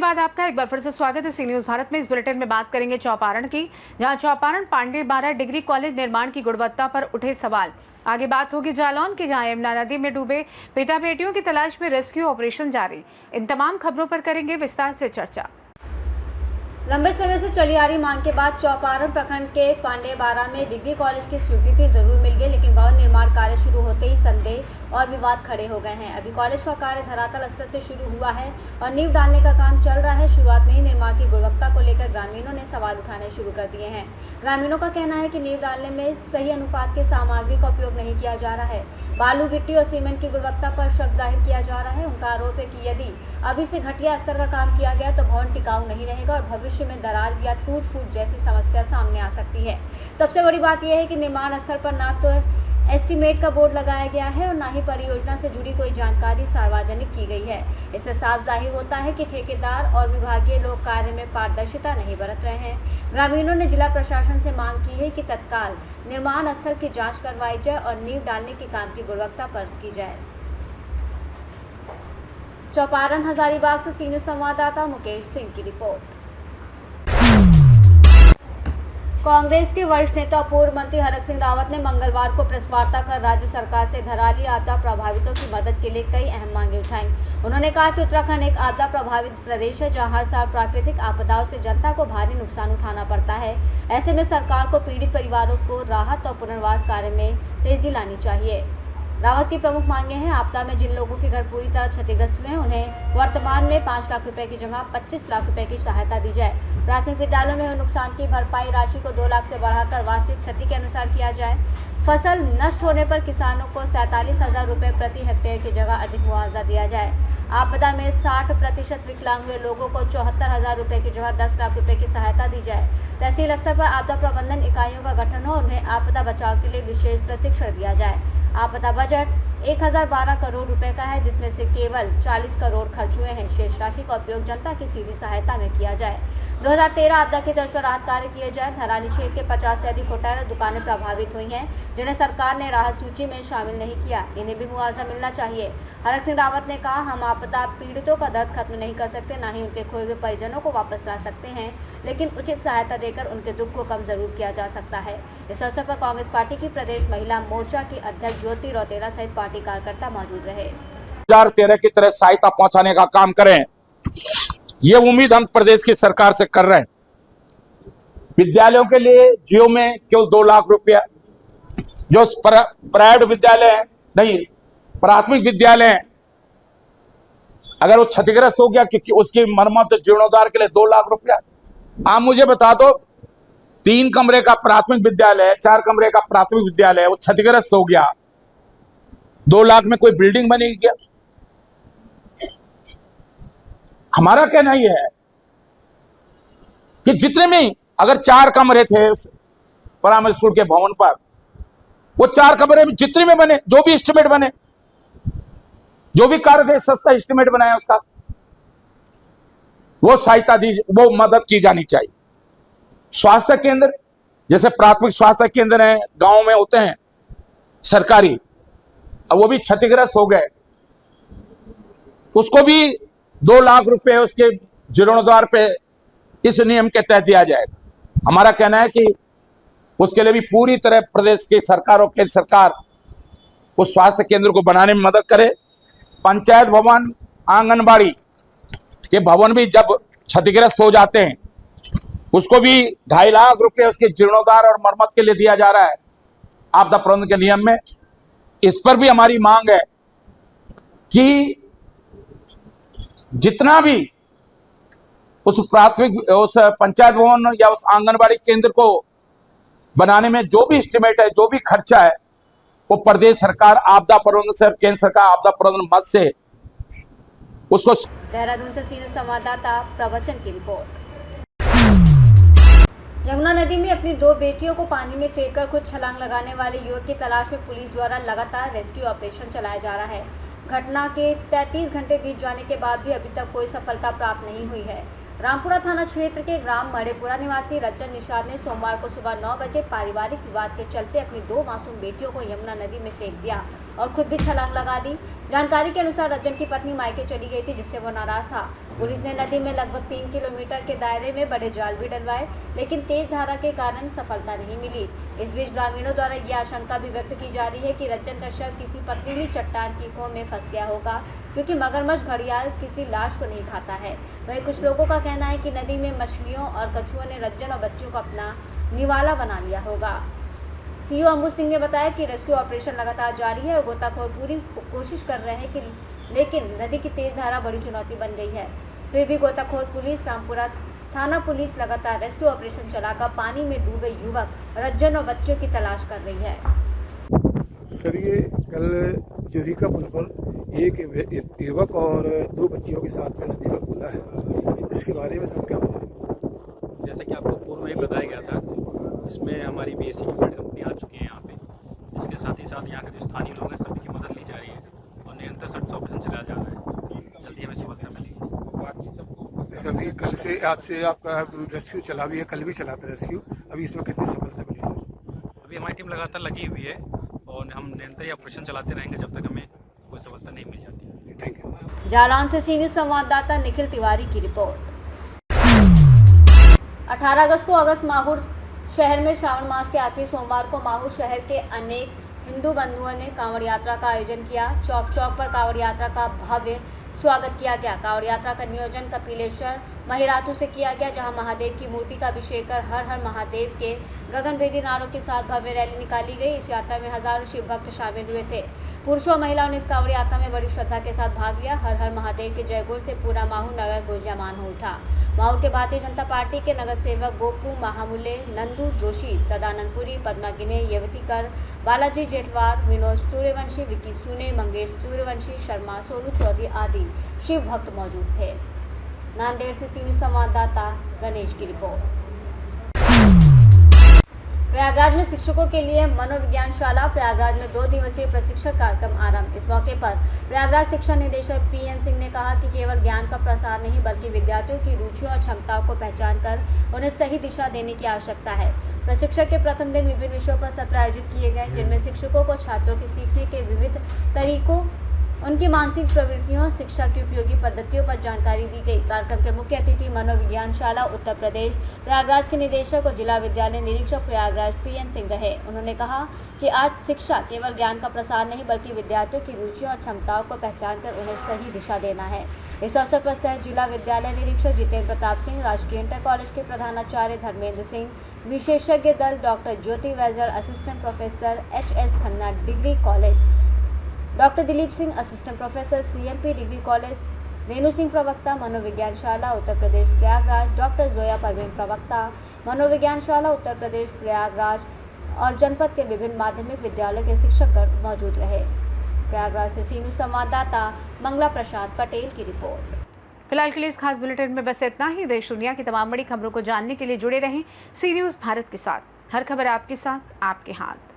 बाद आपका एक बार फिर से स्वागत है सी न्यूज भारत में। इस बुलेटिन में बात करेंगे चौपारण की, जहां चौपारण पांडे 12 डिग्री कॉलेज निर्माण की गुणवत्ता पर उठे सवाल। आगे बात होगी जालौन की, जहां यमुना नदी में डूबे पिता बेटियों की तलाश में रेस्क्यू ऑपरेशन जारी। इन तमाम खबरों पर करेंगे विस्तार से चर्चा। लंबे समय से चली आ रही मांग के बाद चौपारण प्रखंड के पांडे 12 में डिग्री कॉलेज की स्वीकृति जरूर मिल गई, लेकिन भवन निर्माण कार्य शुरू होते ही संदेह और विवाद खड़े हो गए हैं। अभी कॉलेज का कार्य धरातल स्तर से शुरू हुआ है और नींव डालने का काम चल रहा है। शुरुआत में ही निर्माण की गुणवत्ता को लेकर ग्रामीणों ने सवाल उठाने शुरू कर दिए हैं। ग्रामीणों का कहना है कि नींव डालने में सही अनुपात के सामग्री का उपयोग नहीं किया जा रहा है। बालू, गिट्टी और सीमेंट की गुणवत्ता पर शक जाहिर किया जा रहा है। उनका आरोप है कि यदि अभी से घटिया स्तर का काम किया गया तो भवन टिकाऊ नहीं रहेगा और भविष्य में दरार या टूट फूट जैसी समस्या सामने आ सकती है। सबसे बड़ी बात यह है कि निर्माण स्थल पर ना तो एस्टीमेट का बोर्ड लगाया गया है और ना ही परियोजना से जुड़ी कोई जानकारी सार्वजनिक की गई है। इससे साफ जाहिर होता है कि ठेकेदार और विभागीय लोग कार्य में पारदर्शिता नहीं बरत रहे हैं। ग्रामीणों ने जिला प्रशासन से मांग की है कि तत्काल निर्माण स्थल की जाँच करवाई जाए और नींव डालने के काम की गुणवत्ता परख की जाए। चौपारण हजारीबाग से सीनियर संवाददाता मुकेश सिंह की रिपोर्ट। कांग्रेस के वरिष्ठ नेता और पूर्व मंत्री हरक सिंह रावत ने मंगलवार को प्रेस वार्ता कर राज्य सरकार से धराली आपदा प्रभावितों की मदद के लिए कई अहम मांगे उठाई। उन्होंने कहा कि उत्तराखंड एक आपदा प्रभावित प्रदेश है, जहां हर साल प्राकृतिक आपदाओं से जनता को भारी नुकसान उठाना पड़ता है। ऐसे में सरकार को पीड़ित परिवारों को राहत और पुनर्वास कार्य में तेजी लानी चाहिए। रावत की प्रमुख मांगे हैं, आपदा में जिन लोगों के घर पूरी तरह क्षतिग्रस्त हुए हैं उन्हें वर्तमान में 5 लाख रुपए की जगह 25 लाख रुपए की सहायता दी जाए। प्राथमिक विद्यालयों में हुए नुकसान की भरपाई राशि को 2 लाख से बढ़ाकर वास्तविक क्षति के अनुसार किया जाए। फसल नष्ट होने पर किसानों को 47,000 रुपये प्रति हेक्टेयर की जगह अधिक मुआवजा दिया जाए। आपदा में 60% विकलांग हुए लोगों को 74,000 रुपये की जगह 10 लाख रुपए की सहायता दी जाए। तहसील स्तर पर आपदा प्रबंधन इकाइयों का गठन हो और उन्हें आपदा बचाव के लिए विशेष प्रशिक्षण दिया जाए। आपदा बजट 1012 करोड़ रुपए का है, जिसमें से केवल 40 करोड़ खर्च हुए हैं। शेष राशि का उपयोग जनता की सीधी सहायता में किया जाए। 2013 आपदा की तर्ज पर राहत कार्य किए जाए। धराली क्षेत्र के 50 से अधिक होटल और दुकानें प्रभावित हुई हैं, जिन्हें सरकार ने राहत सूची में शामिल नहीं किया। इन्हें भी मुआवजा मिलना चाहिए। हरक सिंह रावत ने कहा, हम आपदा पीड़ितों का दर्द खत्म नहीं कर सकते, न ही उनके खोए हुए परिजनों को वापस ला सकते हैं, लेकिन उचित सहायता देकर उनके दुख को कम जरूर किया जा सकता है। इस अवसर पर कांग्रेस पार्टी की प्रदेश महिला मोर्चा की अध्यक्ष ज्योति रौतेला सहित पार्टी कार्यकर्ता मौजूद रहे। 2013 की तरह सहायता पहुंचाने का काम करें, ये उम्मीद हम प्रदेश की सरकार से कर रहे हैं। विद्यालयों के लिए जियो में केवल 2 लाख रुपया, जो प्राइवेट विद्यालय है, नहीं प्राथमिक विद्यालय है, अगर वो क्षतिग्रस्त हो गया कि उसकी मरम्मत जीर्णोद्धार के लिए 2 लाख रुपया। आप मुझे बता दो, 3 कमरे का प्राथमिक विद्यालय है, 4 कमरे का प्राथमिक विद्यालय है, वो क्षतिग्रस्त हो गया, 2 लाख में कोई बिल्डिंग बनेगी क्या? हमारा कहना यह है कि जितने में अगर 4 कमरे थे परामर्श स्कूल के भवन पर, वो 4 कमरे में जितने में बने, जो भी एस्टिमेट बने, जो भी कार्य थे, सस्ता एस्टिमेट बनाया उसका, वो सहायता दी, वो मदद की जानी चाहिए। स्वास्थ्य केंद्र, जैसे प्राथमिक स्वास्थ्य केंद्र है, गांव में होते हैं सरकारी, अब वो भी क्षतिग्रस्त हो गए, उसको भी 2 लाख रुपए उसके जीर्णोद्धार पे इस नियम के तहत दिया जाएगा। हमारा कहना है कि उसके लिए भी पूरी तरह प्रदेश की सरकार और केंद्र सरकार उस स्वास्थ्य केंद्र को बनाने में मदद करे। पंचायत भवन, आंगनबाड़ी के भवन भी जब क्षतिग्रस्त हो जाते हैं, उसको भी 2.5 लाख रुपए उसके जीर्णोद्धार और मरम्मत के लिए दिया जा रहा है आपदा प्रबंधन के नियम में। इस पर भी हमारी मांग है कि जितना भी उस प्राथमिक, उस पंचायत भवन या उस आंगनबाड़ी केंद्र को बनाने में जो भी एस्टिमेट है, जो भी खर्चा है, वो प्रदेश सरकार आपदा प्रबंधन से, केंद्र सरकार आपदा प्रबंधन मद से उसको। देहरादून से सीनियर संवाददाता प्रवचन की रिपोर्ट। यमुना नदी में अपनी 2 बेटियों को पानी में फेंककर खुद छलांग लगाने वाले युवक की तलाश में पुलिस द्वारा लगातार रेस्क्यू ऑपरेशन चलाया जा रहा है। घटना के 33 घंटे बीत जाने के बाद भी अभी तक कोई सफलता प्राप्त नहीं हुई है। रामपुरा थाना क्षेत्र के ग्राम मड़ेपुरा निवासी रज्जन निषाद ने सोमवार को सुबह 9 बजे पारिवारिक विवाद के चलते अपनी 2 मासूम बेटियों को यमुना नदी में फेंक दिया और खुद भी छलांग लगा दी। जानकारी के अनुसार रज्जन की पत्नी मायके चली गई थी, जिससे वो नाराज था। पुलिस ने नदी में लगभग 3 किलोमीटर के दायरे में बड़े जाल भी डलवाए, लेकिन तेज धारा के कारण सफलता नहीं मिली। इस बीच ग्रामीणों द्वारा ये आशंका भी व्यक्त की जा रही है कि रज्जन का शव किसी पथरीली चट्टान की खोह में फंस गया होगा, क्योंकि मगरमच्छ घड़ियाल किसी लाश को नहीं खाता है। वहीं कुछ लोगों का कहना है कि नदी में मछलियों और कछुओं ने रज्जन और बच्चियों को अपना निवाला बना लिया होगा। सीओ अंबु सिंह ने बताया कि रेस्क्यू ऑपरेशन लगातार जारी है और गोताखोर पूरी कोशिश कर रहे हैं लेकिन नदी की तेज धारा बड़ी चुनौती बन गई है। फिर भी गोताखोर पुलिस, रामपुरा थाना पुलिस लगातार रेस्क्यू ऑपरेशन चलाकर पानी में डूबे युवक, रज्जन और बच्चों की तलाश कर रही है। सर, ये कल जोहिका पुल पर एक युवक और 2 बच्चियों के साथ में नदी में कूदा है। इसके बारे में सब क्या हो जाए? जैसे कि आपको पूर्व में बताया गया था, इसमें हमारी BSC की बड़ी कंपनी आ चुकी है यहाँ पे। इसके साथ ही साथ यहाँ के जो स्थानीय लोग हैं सभी की मदद ली जा रही है और निरंतर सर्च ऑपरेशन चलाया जा रहा है। जल्दी हमें सफलता मिलेगी। बाकी सबको सभी कल से आज से आपका रेस्क्यू चला भी है, कल भी चला था रेस्क्यू। अभी इसमें कितनी सफलता मिली है? अभी हमारी टीम लगातार लगी हुई है और हम निरंतर ये ऑपरेशन चलाते रहेंगे जब तक हमें कोई सफलता नहीं मिल जाती। Thank you. जालौन से सी न्यूज़ संवाददाता निखिल तिवारी की रिपोर्ट। 18 अगस्त को अगस्त माहौर शहर में श्रावण मास के आखिरी सोमवार को माहौर शहर के अनेक हिंदू बंधुओं ने कांवड़ यात्रा का आयोजन किया। चौक चौक पर कांवड़ यात्रा का भव्य स्वागत किया गया। कांवड़ यात्रा का नियोजन कपिलेश्वर महिरातू से किया गया, जहां महादेव की मूर्ति का अभिषेक कर हर हर महादेव के गगनभेदी नारों के साथ भव्य रैली निकाली गई। इस यात्रा में हजारों शिव भक्त शामिल हुए थे। पुरुषों और महिलाओं ने इस कांवड़ यात्रा में बड़ी श्रद्धा के साथ भाग लिया। हर हर महादेव के जयघोष से पूरा माहौर नगर गुंजायमान हो उठा। माहौर के भारतीय जनता पार्टी के नगर सेवक गोपू महामुले, नंदू जोशी, सदानंदपुरी, पद्मा गिने, यवतीकर, बालाजी जेठवार, विनोद सूर्यवंशी, विकी सूने, मंगेश सूर्यवंशी, शर्मा, सोनू चौधरी आदि शिव भक्त मौजूद थे। नांदेड़ से सी न्यूज़ संवाददाता गणेश की रिपोर्ट। प्रयागराज में शिक्षकों के लिए मनोविज्ञान शाला। प्रयागराज में 2 दिवसीय प्रशिक्षण कार्यक्रम आरंभ। इस मौके पर प्रयागराज शिक्षा निदेशक PN सिंह ने कहा कि केवल ज्ञान का प्रसार नहीं बल्कि विद्यार्थियों की रुचियों और क्षमताओं को पहचान कर उन्हें सही दिशा देने की आवश्यकता है। प्रशिक्षण के प्रथम दिन विभिन्न विषयों पर सत्र आयोजित किए गए, जिनमें शिक्षकों को छात्रों के सीखने के विविध तरीकों, उनकी मानसिक प्रवृत्तियों, शिक्षा की उपयोगी पद्धतियों पर जानकारी दी गई। कार्यक्रम के मुख्य अतिथि मनोविज्ञान शाला उत्तर प्रदेश प्रयागराज के निदेशक और जिला विद्यालय निरीक्षक प्रयागराज PN सिंह रहे। उन्होंने कहा कि आज शिक्षा केवल ज्ञान का प्रसार नहीं बल्कि विद्यार्थियों की रुचियों और क्षमताओं को पहचान कर उन्हें सही दिशा देना है। इस अवसर पर सह जिला विद्यालय निरीक्षक जितेंद्र प्रताप सिंह, राजकीय इंटर कॉलेज के प्रधानाचार्य धर्मेंद्र सिंह, विशेषज्ञ दल doctor Jyoti Vaijal, assistant professor HS Khanna degree college, doctor Dilip Singh, assistant professor CMP degree college, Renu Singh प्रवक्ता मनोविज्ञान शाला उत्तर प्रदेश प्रयागराज, डॉक्टर जोया परवीन प्रवक्ता मनोविज्ञान शाला उत्तर प्रदेश प्रयागराज और जनपद के विभिन्न माध्यमिक विद्यालयों के शिक्षकगण मौजूद रहे। प्रयागराज से सी न्यूज़ संवाददाता मंगला प्रसाद पटेल की रिपोर्ट। फिलहाल के लिए इस खास बुलेटिन में बस इतना ही। देश दुनिया की तमाम बड़ी खबरों को जानने के लिए जुड़े रहें सी न्यूज़ भारत के साथ। हर खबर आपके साथ, आपके हाथ।